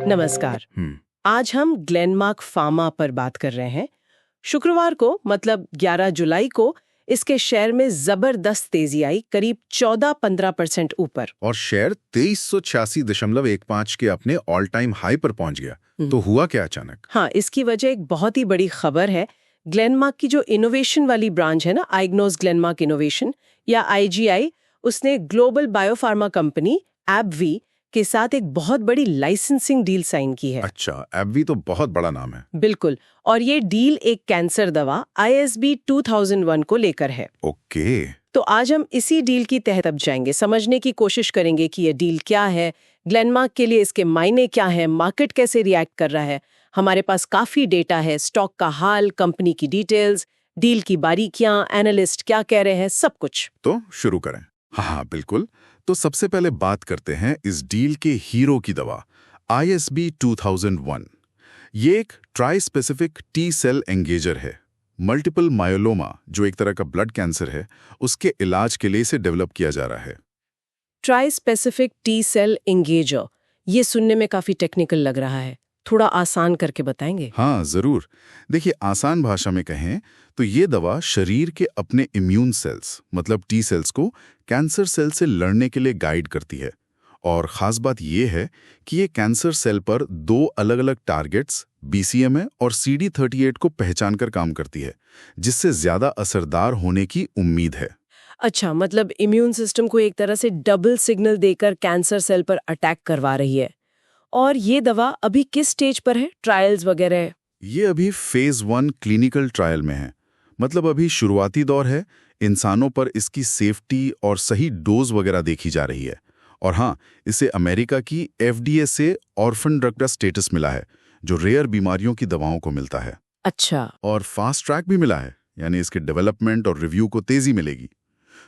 नमस्कार। आज हम ग्लेनमार्क फार्मा पर बात कर रहे हैं। शुक्रवार को मतलब 11 जुलाई को इसके शेयर में जबरदस्त तेजी आई, करीब 14-15% ऊपर। और शेयर 2386.15 के अपने ऑल टाइम हाई पर पहुंच गया। तो हुआ क्या अचानक? हाँ, इसकी वजह एक बहुत ही बड़ी खबर है। ग्लेनमार्क की जो इनोवेशन वाली ब्रांच है ना, आइग्नोस ग्लेनमार्क इनोवेशन या आईजीआई, उसने ग्लोबल बायोफार्मा कंपनी एबवी के साथ एक बहुत बड़ी लाइसेंसिंग डील साइन की है। अच्छा, एबवी तो बहुत बड़ा नाम है। बिल्कुल, और ये डील एक कैंसर दवा ISB 2001 को लेकर है। ओके। तो आज हम इसी डील की तह तक जाएंगे, समझने की कोशिश करेंगे कि ये डील क्या है, ग्लेनमार्क के लिए इसके मायने क्या है, मार्केट कैसे रिएक्ट कर रहा है। हमारे पास काफी डेटा है, स्टॉक का हाल, कंपनी की डिटेल्स, डील की बारीकियां, एनालिस्ट क्या कह रहे हैं, सब कुछ। तो शुरू करें। हाँ बिल्कुल। तो सबसे पहले बात करते हैं इस डील के हीरो की दवा ISB 2001। ये एक ट्राई स्पेसिफिक टी सेल एंगेजर है। मल्टीपल मायोलोमा, जो एक तरह का ब्लड कैंसर है, उसके इलाज के लिए इसे डेवलप किया जा रहा है। ट्राई स्पेसिफिक टी सेल एंगेजर, ये सुनने में काफी टेक्निकल लग रहा है, थोड़ा आसान करके बताएंगे? हाँ जरूर। देखिए, आसान भाषा में कहें तो ये दवा शरीर के अपने इम्यून सेल्स मतलब टी सेल्स को कैंसर सेल से लड़ने के लिए गाइड करती है। और खास बात यह है कि ये कैंसर सेल पर दो अलग अलग टारगेट्स BCMA और CD38 को पहचान कर काम करती है, जिससे ज्यादा असरदार होने की उम्मीद है। अच्छा, मतलब इम्यून सिस्टम को एक तरह से डबल सिग्नल देकर कैंसर सेल पर अटैक करवा रही है। और ये दवा अभी किस स्टेज पर है, ट्रायल्स वगैरह? ये अभी फेज 1 क्लिनिकल ट्रायल में है, मतलब अभी शुरुआती दौर है। इंसानों पर इसकी सेफ्टी और सही डोज वगैरह देखी जा रही है। और हाँ, इसे अमेरिका की FDA से ऑर्फन ड्रग का स्टेटस मिला है, जो रेयर बीमारियों की दवाओं को मिलता है। अच्छा। और फास्ट ट्रैक भी मिला है, यानी इसके डेवलपमेंट और रिव्यू को तेजी मिलेगी।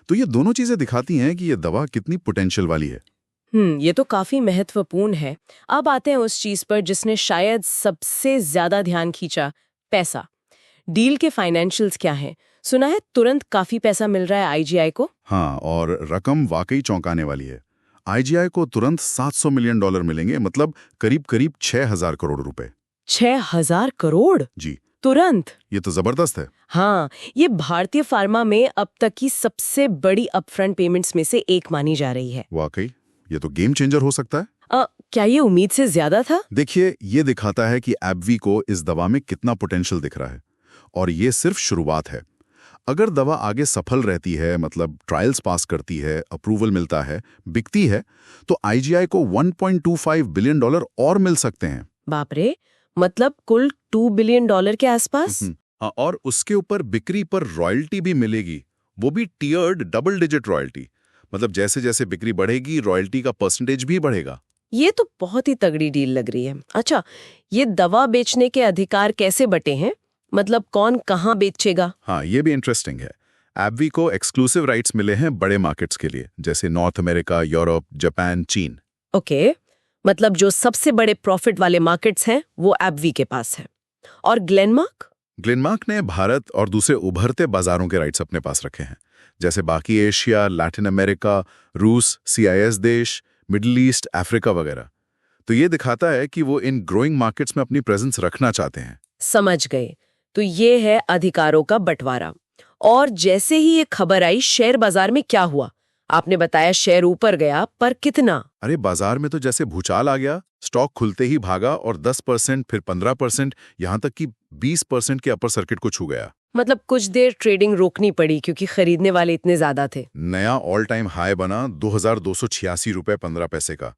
तो ये दोनों चीजें दिखाती हैं कि ये दवा कितनी पोटेंशियल वाली है। ये तो काफी महत्वपूर्ण है। अब आते हैं उस चीज पर जिसने शायद सबसे ज्यादा ध्यान खींचा, पैसा। डील के फाइनेंशियल्स क्या हैं? सुना है तुरंत काफी पैसा मिल रहा है IGI को। हाँ, और रकम वाकई चौंकाने वाली है। IGI को तुरंत $700 मिलियन मिलेंगे, मतलब करीब 6,000 करोड़ रुपए। 6,000 करोड़ जी, तुरंत? ये तो जबरदस्त है। हाँ, ये भारतीय फार्मा में अब तक की सबसे बड़ी अपफ्रंट पेमेंट्स में से एक मानी जा रही है। वाकई ये तो गेम चेंजर हो सकता है। क्या ये उम्मीद से ज्यादा था? देखिए, ये दिखाता है कि एबवी को इस दवा में कितना पोटेंशियल दिख रहा है। और ये सिर्फ शुरुआत है। अगर दवा आगे सफल रहती है, मतलब ट्रायल्स पास करती है, अप्रूवल मिलता है, बिकती है, तो IGI को $1.25 बिलियन और मिल सकते हैं। बाप रे, मतलब कुल $2 बिलियन के आसपास। और उसके ऊपर बिक्री पर रॉयल्टी भी मिलेगी, वो भी टियर्ड डबल डिजिट रॉयल्टी। मतलब जैसे जैसे बिक्री बढ़ेगी, रॉयल्टी का परसेंटेज भी बढ़ेगा। ये तो बहुत ही तगड़ी डील लग रही है। अच्छा, ये दवा बेचने के अधिकार कैसे बटे हैं? मतलब कौन कहाँ बेचेगा? हाँ, ये भी इंटरेस्टिंग है। एबवी को एक्सक्लूसिव राइट्स मिले हैं बड़े मार्केट्स के लिए, जैसे नॉर्थ अमेरिका, यूरोप, जापान, चीन। ओके, मतलब जो सबसे बड़े प्रॉफिट वाले मार्केट्स हैं वो एबवी के पास है। और ग्लेनमार्क ने भारत और दूसरे उभरते बाजारों के राइट्स अपने पास रखे हैं, जैसे बाकी एशिया, लैटिन अमेरिका, रूस, CIS देश, मिडिल ईस्ट, अफ्रीका वगैरह। तो ये दिखाता है कि वो इन ग्रोइंग मार्केट्स में अपनी प्रेजेंस रखना चाहते हैं। समझ गए। तो ये है अधिकारों का बंटवारा। और जैसे ही ये खबर आई, शेयर बाजार में क्या हुआ? आपने बताया शेयर ऊपर गया, पर कितना? अरे, बाजार में तो जैसे भूचाल आ गया। स्टॉक खुलते ही भागा और 10%, फिर 15%, यहाँ तक कि 20% के अपर सर्किट को छू गया। मतलब कुछ देर ट्रेडिंग रोकनी पड़ी क्योंकि खरीदने वाले इतने ज्यादा थे। नया ऑल टाइम हाई बना 2,286.15 का।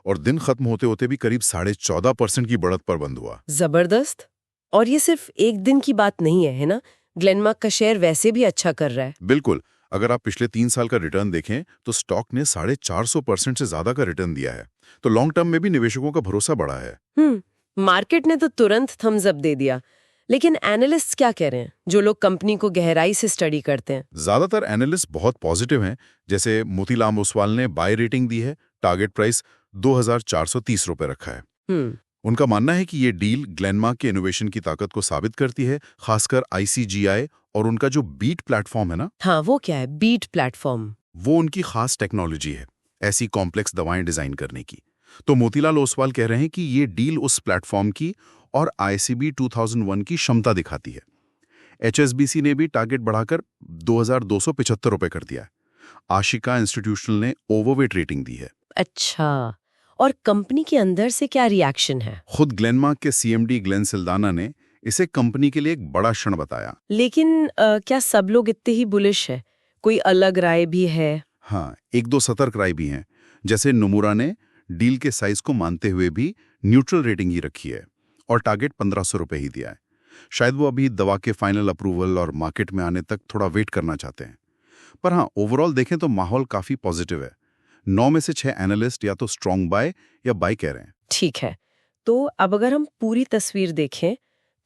और दिन खत्म होते होते भी करीब 14.5% की बढ़त पर बंद हुआ। जबरदस्त। और ये सिर्फ एक दिन की बात नहीं है ना? ग्लेनमार्क का शेयर वैसे भी अच्छा कर रहा है। बिल्कुल। अगर आप पिछले 3 साल का रिटर्न देखें तो स्टॉक ने 450% से ज्यादा का रिटर्न दिया है। तो लॉन्ग टर्म में भी निवेशकों का भरोसा बढ़ा है। मार्केट ने तो तुरंत थम्स अप दे दिया, लेकिन एनालिस्ट क्या कह रहे हैं, जो लोग कंपनी को गहराई से स्टडी करते हैं? ज्यादातर एनालिस्ट बहुत पॉजिटिव हैं। जैसे मोतीलाल ओसवाल ने बाय रेटिंग दी है, टारगेट प्राइस 2,430 रुपए रखा है। उनका मानना है कि ये डील ग्लेनमार्क के इनोवेशन की ताकत को साबित करती है, खासकर ICGI और उनका जो बीट प्लेटफॉर्म है ना। हाँ, वो क्या है बीट प्लेटफॉर्म? वो उनकी खास टेक्नोलॉजी है, ऐसी कॉम्प्लेक्स दवाएं डिजाइन करने की। तो मोतीलाल ओसवाल कह रहे हैं कि ये डील उस प्लेटफॉर्म की और ICB 2001 की क्षमता दिखाती है। HSBC ने भी टारगेट बढ़ाकर 2275 रुपए कर दिया है। आशिका इंस्टीट्यूशनल ने ओवरवेट रेटिंग दी है। अच्छा, और कंपनी के अंदर से क्या रिएक्शन है? खुद ग्लेनमार्क के CMD ग्लेन सिल्दाना ने इसे कंपनी के लिए एक बड़ा क्षण बताया। लेकिन क्या सब लोग इतने ही बुलिश है? कोई अलग राय भी है? हाँ, एक दो सतर्क राय भी हैं। जैसे नोमुरा ने डील के साइज को मानते हुए भी न्यूट्रल रेटिंग ही रखी है और टारगेट 1500 रुपए ही दिया है। शायद वो अभी दवा के फाइनल अप्रूवल और मार्केट में आने तक थोड़ा वेट करना चाहते हैं। पर हाँ, ओवरऑल देखें तो माहौल काफी पॉजिटिव है। 9 में से 6 एनालिस्ट या तो स्ट्रॉन्ग बाय या बाय कह रहे हैं। ठीक है, तो अब अगर हम पूरी तस्वीर देखें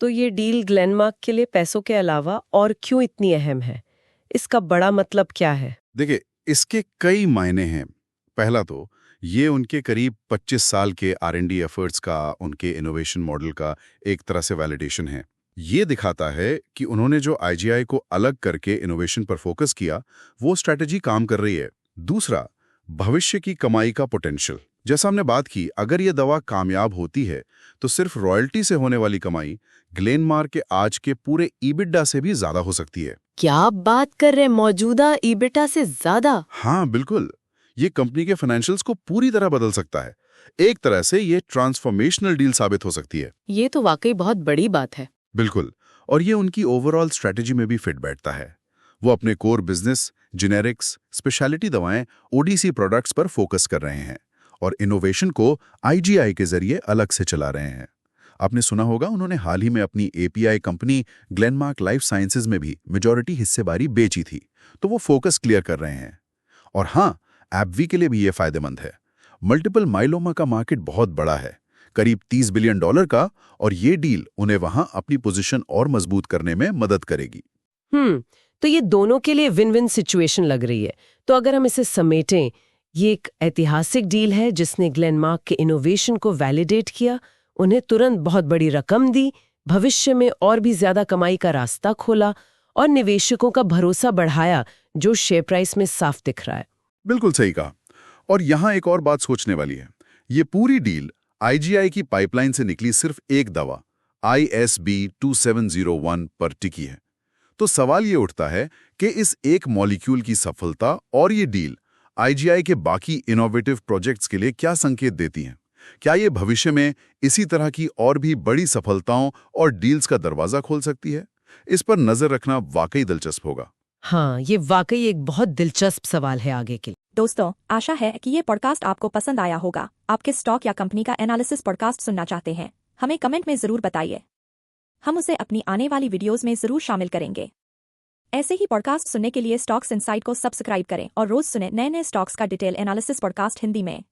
तो ये डील ग्लेनमार्क के लिए पैसों के अलावा और क्यों इतनी अहम है? इसका बड़ा मतलब क्या है? देखिए, इसके कई मायने हैं। पहला तो ये उनके करीब 25 साल के R&D एफर्ट्स का, उनके इनोवेशन मॉडल का एक तरह से वैलिडेशन है। ये दिखाता है कि उन्होंने जो IGI को अलग करके इनोवेशन पर फोकस किया, वो स्ट्रैटेजी काम कर रही है। दूसरा, भविष्य की कमाई का पोटेंशियल। जैसा हमने बात की, अगर ये दवा कामयाब होती है तो सिर्फ रॉयल्टी से होने वाली कमाई ग्लेनमार्क के आज के पूरे EBITDA से भी ज्यादा हो सकती है। क्या आप बात कर रहे हैं, मौजूदा EBITDA से ज्यादा? हाँ बिल्कुल, ये कंपनी के फाइनेंशियल्स को पूरी तरह बदल सकता है। एक तरह से ये ट्रांसफॉर्मेशनल डील साबित हो सकती है। ये तो वाकई बहुत बड़ी बात है। बिल्कुल, और ये उनकी ओवरऑल स्ट्रेटेजी में भी फिट बैठता है। वो अपने कोर बिजनेस, जेनेरिक्स, स्पेशलिटी दवाएं, ODC प्रोडक्ट्स पर फोकस कर रहे हैं और इनोवेशन को IGI के जरिए अलग से चला रहे हैं। आपने सुना होगा, उन्होंने हाल ही में अपनी API company Glenmark life sciences में भी मेजॉरिटी हिस्सेदारी बेची थी, तो वो फोकस क्लियर कर रहे हैं। और हाँ, AbbVie के लिए भी ये फायदेमंद है। मल्टीपल माइलोमा का मार्केट बहुत बड़ा है, करीब $30 बिलियन का, और ये डील उन्हें वहां अपनी पोजीशन और मजबूत करने में मदद करेगी। तो ये दोनों के लिए विन विन सिचुएशन लग रही है। तो अगर हम इसे समेटें, ये एक ऐतिहासिक डील है जिसने ग्लेनमार्क के इनोवेशन को वैलिडेट किया, उन्हें तुरंत बहुत बड़ी रकम दी, भविष्य में और भी ज्यादा कमाई का रास्ता खोला और निवेशकों का भरोसा बढ़ाया, जो शेयर प्राइस में साफ दिख रहा है। बिल्कुल सही कहा। और यहां एक और बात सोचने वाली है। ये पूरी डील IGI की पाइपलाइन से निकली सिर्फ एक दवा ISB 2701 पर टिकी है। तो सवाल ये उठता है कि इस एक मॉलिक्यूल की सफलता और ये डील IGI के बाकी इनोवेटिव प्रोजेक्ट्स के लिए क्या संकेत देती हैं? क्या ये भविष्य में इसी तरह की और भी बड़ी सफलताओं और डील्स का दरवाजा खोल सकती है? इस पर नजर रखना वाकई दिलचस्प होगा। हाँ, ये वाकई एक बहुत दिलचस्प सवाल है आगे के लिए। दोस्तों, आशा है कि ये पॉडकास्ट आपको पसंद आया होगा। आप किस स्टॉक या कंपनी का एनालिसिस पॉडकास्ट सुनना चाहते हैं, हमें कमेंट में जरूर बताइए। हम उसे अपनी आने वाली वीडियोस में जरूर शामिल करेंगे। ऐसे ही पॉडकास्ट सुनने के लिए स्टॉक्स इनसाइट को सब्सक्राइब करें और रोज सुने नए नए स्टॉक्स का डिटेल एनालिसिस पॉडकास्ट हिंदी में।